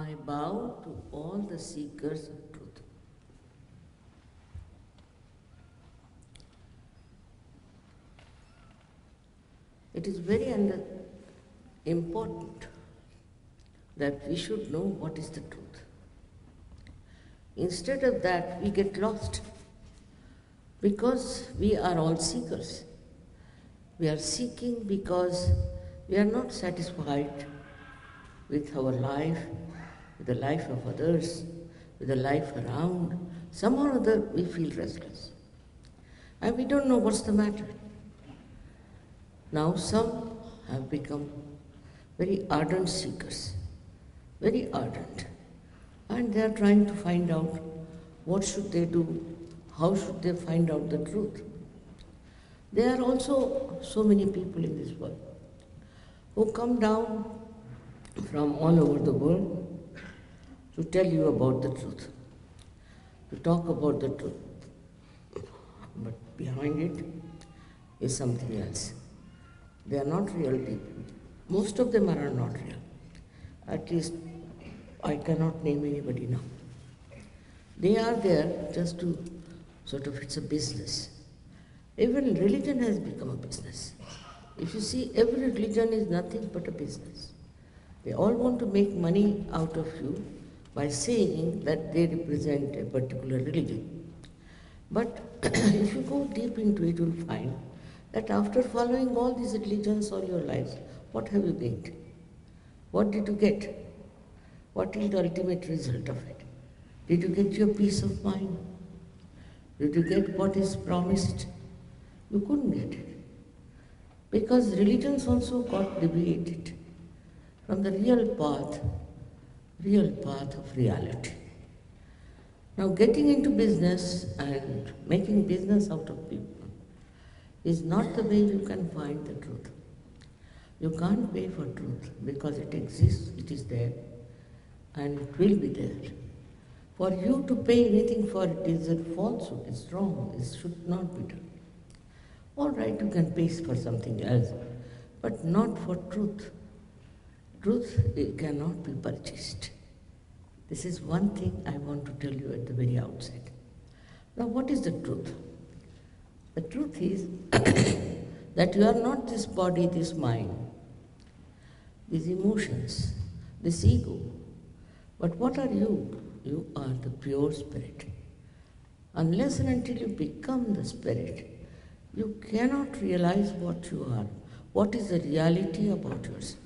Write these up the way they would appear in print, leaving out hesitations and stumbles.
I bow to all the seekers of truth. It is very important that we should know what is the truth. Instead of that, we get lost because we are all seekers. We are seeking because we are not satisfied with our life, with the life of others, with the life around. Somehow or other we feel restless. And we don't know what's the matter. Now some have become very ardent seekers, very ardent. And they are trying to find out what should they do, how should they find out the truth. There are also so many people in this world who come down from all over the world to tell you about the truth, to talk about the truth. But behind it is something else. They are not real people. Most of them are not real. At least I cannot name anybody now. They are there just to it's a business. Even religion has become a business. If you see, every religion is nothing but a business. They all want to make money out of you by saying that they represent a particular religion. But if you go deep into it, you'll find that after following all these religions all your lives, what have you gained? What did you get? What is the ultimate result of it? Did you get your peace of mind? Did you get what is promised? You couldn't get it. Because religions also got deviated from the real path of reality. Now getting into business and making business out of people is not the way you can find the truth. You can't pay for truth because it exists, it is there, and it will be there. For you to pay anything for it is a falsehood, it's wrong, it should not be done. All right, you can pay for something else, but not for truth. Truth cannot be purchased. This is one thing I want to tell you at the very outset. Now, what is the truth? The truth is that you are not this body, this mind, these emotions, this ego. But what are you? You are the pure spirit. Unless and until you become the spirit, you cannot realize what you are, what is the reality about yourself.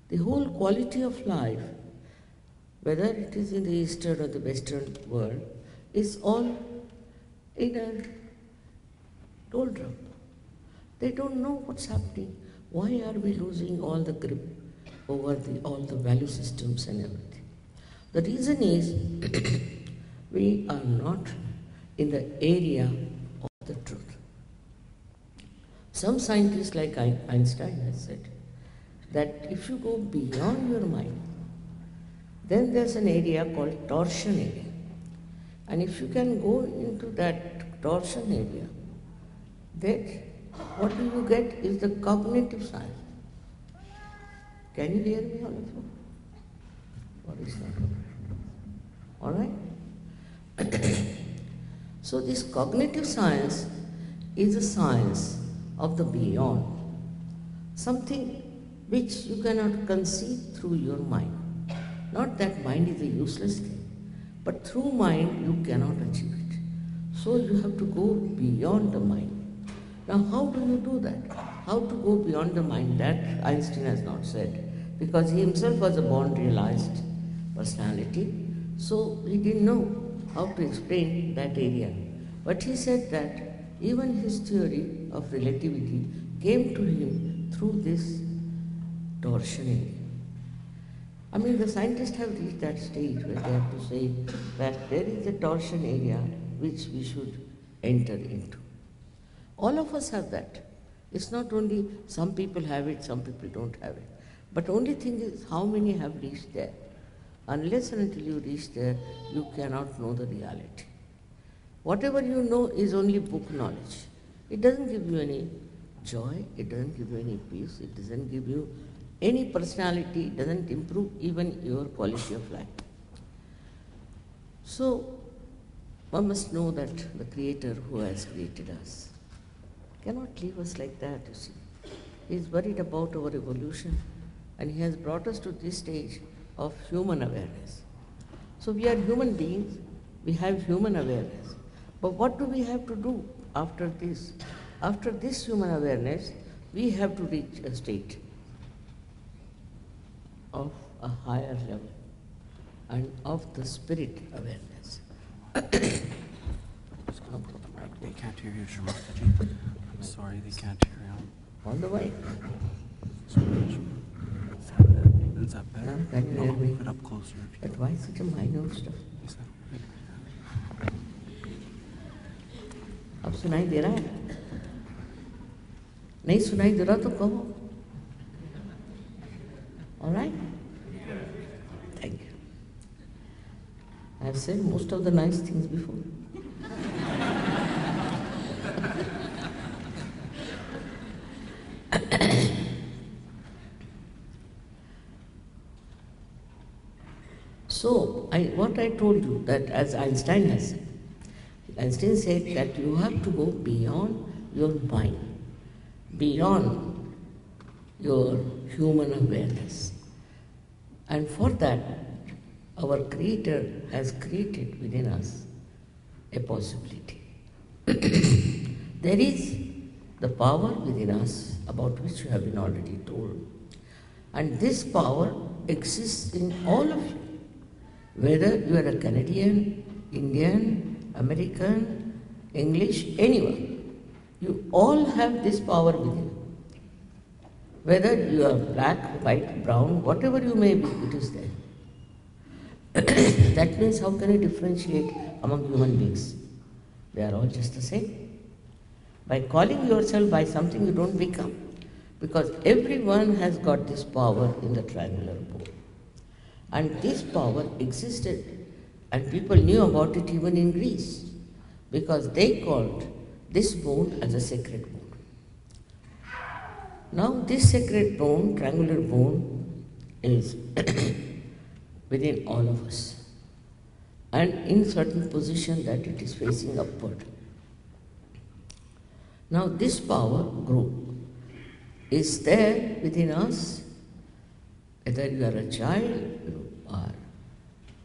The whole quality of life, whether it is in the Eastern or the Western world, is all in a doldrum. They don't know what's happening. Why are we losing all the grip over all the value systems and everything? The reason is we are not in the area of the truth. Some scientists like Einstein has said that if you go beyond your mind, then there's an area called torsion area. And if you can go into that torsion area, then what do you get is the cognitive science. Can you hear me, all of you? Or is that all right? So this cognitive science is a science of the beyond, something which you cannot conceive through your mind. Not that mind is a useless thing, but through mind you cannot achieve it. So you have to go beyond the mind. Now how do you do that? How to go beyond the mind? That Einstein has not said, because he himself was a born realized personality, so he didn't know how to explain that area. But he said that even his theory of relativity came to him through this torsion area. I mean, the scientists have reached that stage where they have to say that there is a torsion area which we should enter into. All of us have that. It's not only some people have it, some people don't have it. But only thing is how many have reached there. Unless and until you reach there, you cannot know the reality. Whatever you know is only book knowledge. It doesn't give you any joy, it doesn't give you any peace, it doesn't give you Any personality doesn't improve even your quality of life. So, one must know that the Creator who has created us cannot leave us like that, you see. He is worried about our evolution, and He has brought us to this stage of human awareness. So we are human beings, we have human awareness. But what do we have to do after this? After this human awareness, we have to reach a state of a higher level and of the spirit awareness. They can't hear you, Shrimataji. I'm sorry, they can't hear you. On the way. Is that better? Can you hear me? Move it up closer if you But why such a minor stuff? Is that okay? अब सुनाई दे रहा है? नहीं सुनाई दे रहा तो कहो. All right? Thank you. I have said most of the nice things before. So, what I told you, that as Einstein has said, Einstein said that you have to go beyond your mind, beyond your human awareness. And for that, our Creator has created within us a possibility. There is the power within us about which you have been already told. And this power exists in all of you. Whether you are a Canadian, Indian, American, English, anyone, you all have this power within you. Whether you are black, white, brown, whatever you may be, it is there. That means how can you differentiate among human beings? They are all just the same. By calling yourself by something you don't become. Because everyone has got this power in the triangular bone. And this power existed, and people knew about it even in Greece, because they called this bone as a sacred bone. Now this sacred bone, triangular bone, is within all of us, and in certain position that it is facing upward. Now this power group is there within us. Whether you are a child, you are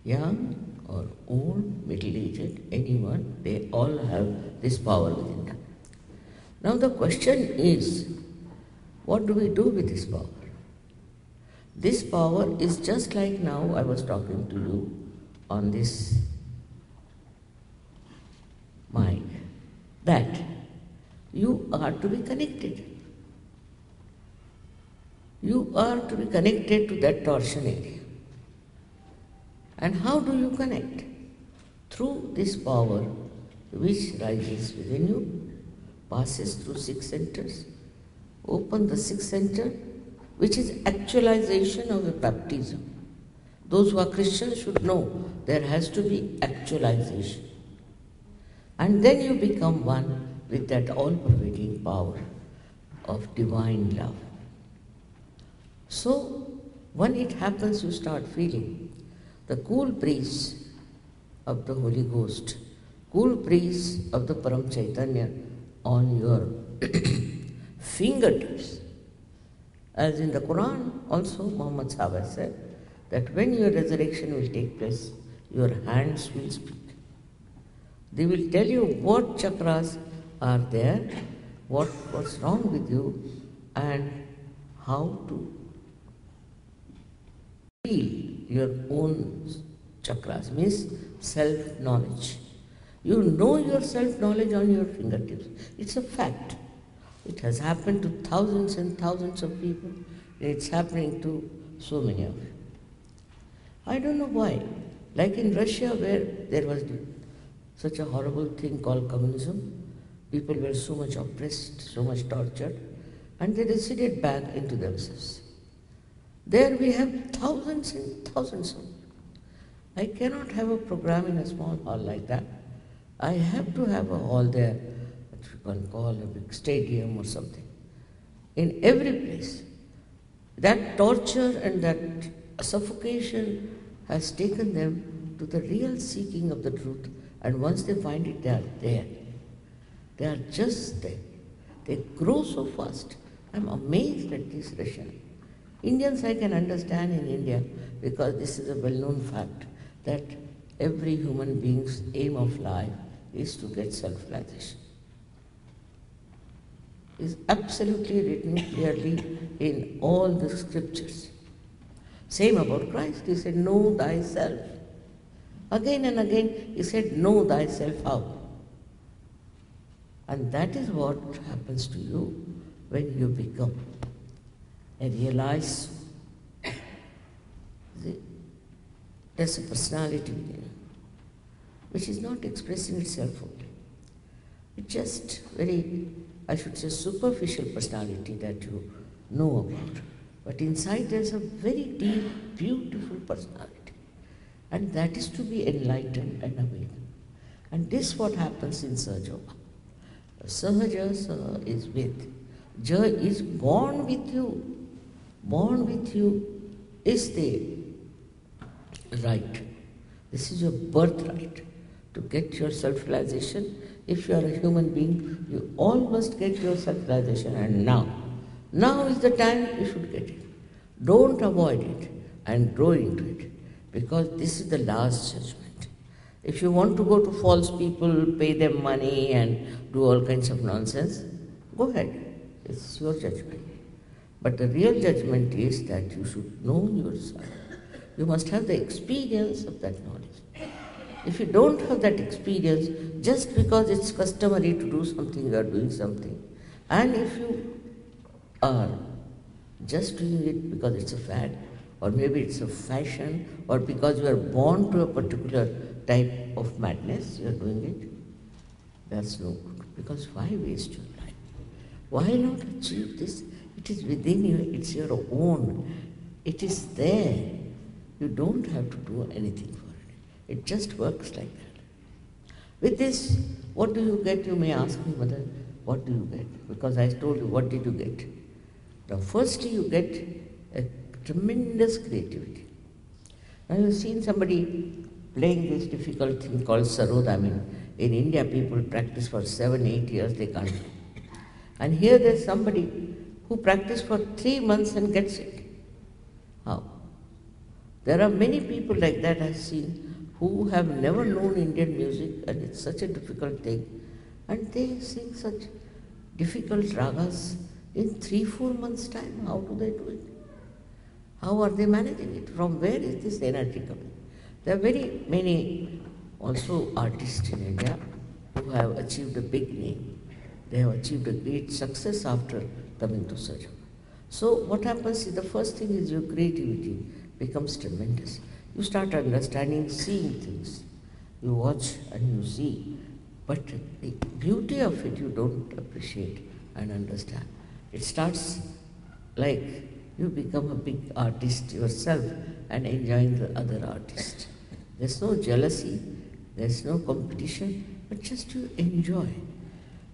young or old, middle-aged, anyone, they all have this power within them. Now the question is, what do we do with this power? This power is just like now I was talking to you on this mic, that you are to be connected. You are to be connected to that torsion area. And how do you connect? Through this power which rises within you, passes through 6 centers, open the 6th center, which is actualization of a baptism. Those who are Christians should know there has to be actualization. And then you become one with that all-pervading power of divine love. So, when it happens, you start feeling the cool breeze of the Holy Ghost, cool breeze of the Param Chaitanya on your fingertips. As in the Quran, also Muhammad Sahaba said that when your resurrection will take place, your hands will speak. They will tell you what chakras are there, what's wrong with you, and how to feel your own chakras, means self-knowledge. You know your self-knowledge on your fingertips. It's a fact. It has happened to thousands and thousands of people. It's happening to so many of you. I don't know why. Like in Russia, where there was such a horrible thing called communism, people were so much oppressed, so much tortured, and they receded back into themselves. There we have thousands and thousands of. I cannot have a program in a small hall like that. I have to have a hall there, that you can call a big stadium or something. In every place, That torture and that suffocation has taken them to the real seeking of the truth, and once they find it, they are there. They are just there. They grow so fast. I'm amazed at this Russian. Indians I can understand in India because this is a well-known fact that every human being's aim of life is to get self-realization. Is absolutely written clearly in all the scriptures. Same about Christ. He said, know thyself. Again and again, he said, know thyself how. And that is what happens to you when you become a realized soul. There's a personality within you, which is not expressing itself only. It's just very, I should say, superficial personality that you know about. But inside there's a very deep, beautiful personality. And that is to be enlightened and awakened. And this is what happens in Sahaja Yoga. Sahaja is with. Ja is born with you. Born with you is the right. This is your birthright to get your self-realization. If you are a human being, you all must get your self-realization, and now is the time you should get it. Don't avoid it and grow into it, because this is the last judgment. If you want to go to false people, pay them money and do all kinds of nonsense, go ahead. It's your judgment. But the real judgment is that you should know yourself. You must have the experience of that knowledge. If you don't have that experience, just because it's customary to do something, you are doing something. And if you are just doing it because it's a fad, or maybe it's a fashion, or because you are born to a particular type of madness, you are doing it, that's no good. Because why waste your life? Why not achieve this? It is within you, it's your own. It is there. You don't have to do anything for it. It just works like that. With this, what do you get? You may ask me, Mother, what do you get? Because I told you, what did you get? Now, firstly, you get a tremendous creativity. Now, you've seen somebody playing this difficult thing called sarod. I mean, in India, people practice for 7-8 years, they can't do. And here there's somebody who practiced for 3 months and gets it. How? There are many people like that I've seen who have never known Indian music, and it's such a difficult thing. And they sing such difficult ragas in 3-4 months' time. How do they do it? How are they managing it? From where is this energy coming? There are very many also artists in India who have achieved a big name. They have achieved a great success after coming to Sahaja. So what happens is, the first thing is your creativity becomes tremendous. You start understanding, seeing things. You watch and you see. But the beauty of it you don't appreciate and understand. It starts like you become a big artist yourself and enjoying the other artist. There's no jealousy, there's no competition, but just you enjoy.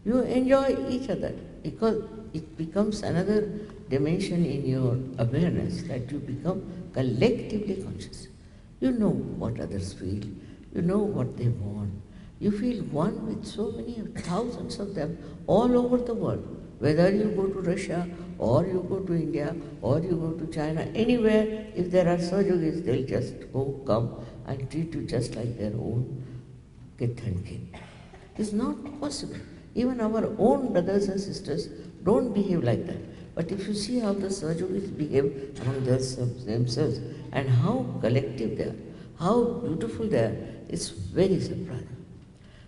You enjoy each other because it becomes another dimension in your awareness, that you become collectively conscious. You know what others feel, you know what they want. You feel one with so many thousands of them all over the world. Whether you go to Russia, or you go to India, or you go to China, anywhere, if there are Sahajogis, they'll just come and treat you just like their own kith and kin. It's not possible. Even our own brothers and sisters don't behave like that. But if you see how the Sahajogis behave among themselves and how collective they are, how beautiful they are, it's very surprising.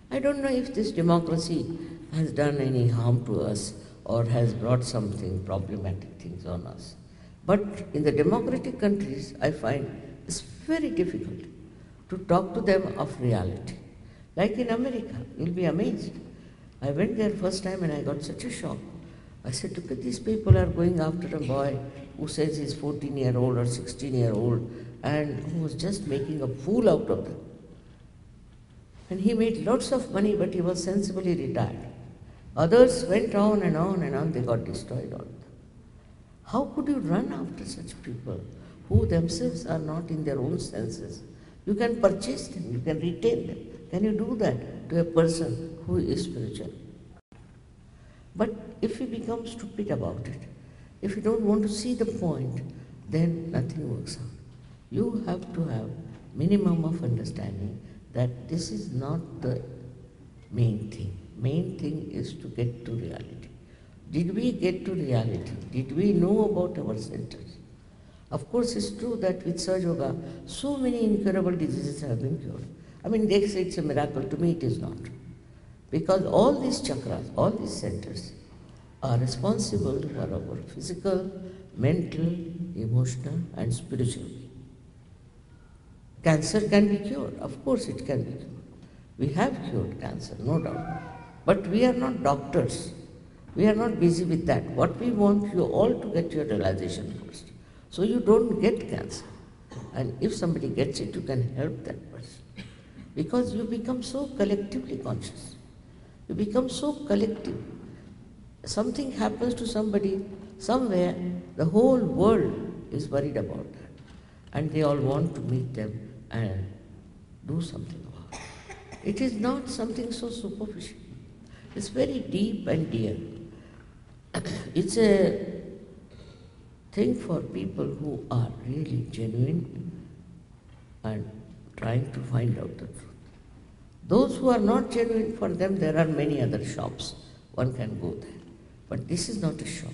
I don't know if this democracy has done any harm to us or has brought something problematic things on us. But in the democratic countries, I find it's very difficult to talk to them of reality. Like in America, you'll be amazed. I went there first time and I got such a shock. I said, look at these people are going after a boy who says he's 14-year-old or 16-year-old and who was just making a fool out of them. And he made lots of money, but he was sensibly retired. Others went on and on and on, they got destroyed all of them. How could you run after such people who themselves are not in their own senses? You can purchase them, you can retain them. Can you do that to a person who is spiritual? But if we become stupid about it, if you don't want to see the point, then nothing works out. You have to have minimum of understanding that this is not the main thing. Main thing is to get to reality. Did we get to reality? Did we know about our centers? Of course, it's true that with Sahaja Yoga, so many incurable diseases have been cured. I mean, they say it's a miracle. To me, it is not. Because all these chakras, all these centers are responsible for our physical, mental, emotional, and spiritual being. Cancer can be cured. Of course, it can be cured. We have cured cancer, no doubt. But we are not doctors. We are not busy with that. What we want you all to get your realization first. So you don't get cancer. And if somebody gets it, you can help that person. Because you become so collectively conscious. You become so collective. Something happens to somebody somewhere, the whole world is worried about that. And they all want to meet them and do something about it. It is not something so superficial. It's very deep and dear. It's a thing for people who are really genuine and trying to find out the truth. Those who are not genuine, for them there are many other shops. One can go there. But this is not a shop.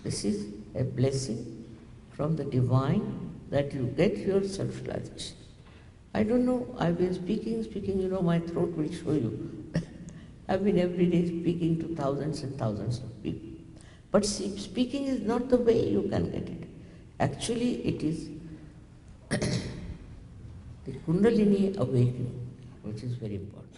This is a blessing from the divine that you get your self-realization. I don't know, I've been speaking, my throat will show you. I've been every day speaking to thousands and thousands of people. But see, speaking is not the way you can get it. Actually, it is the Kundalini awakening, which is very important.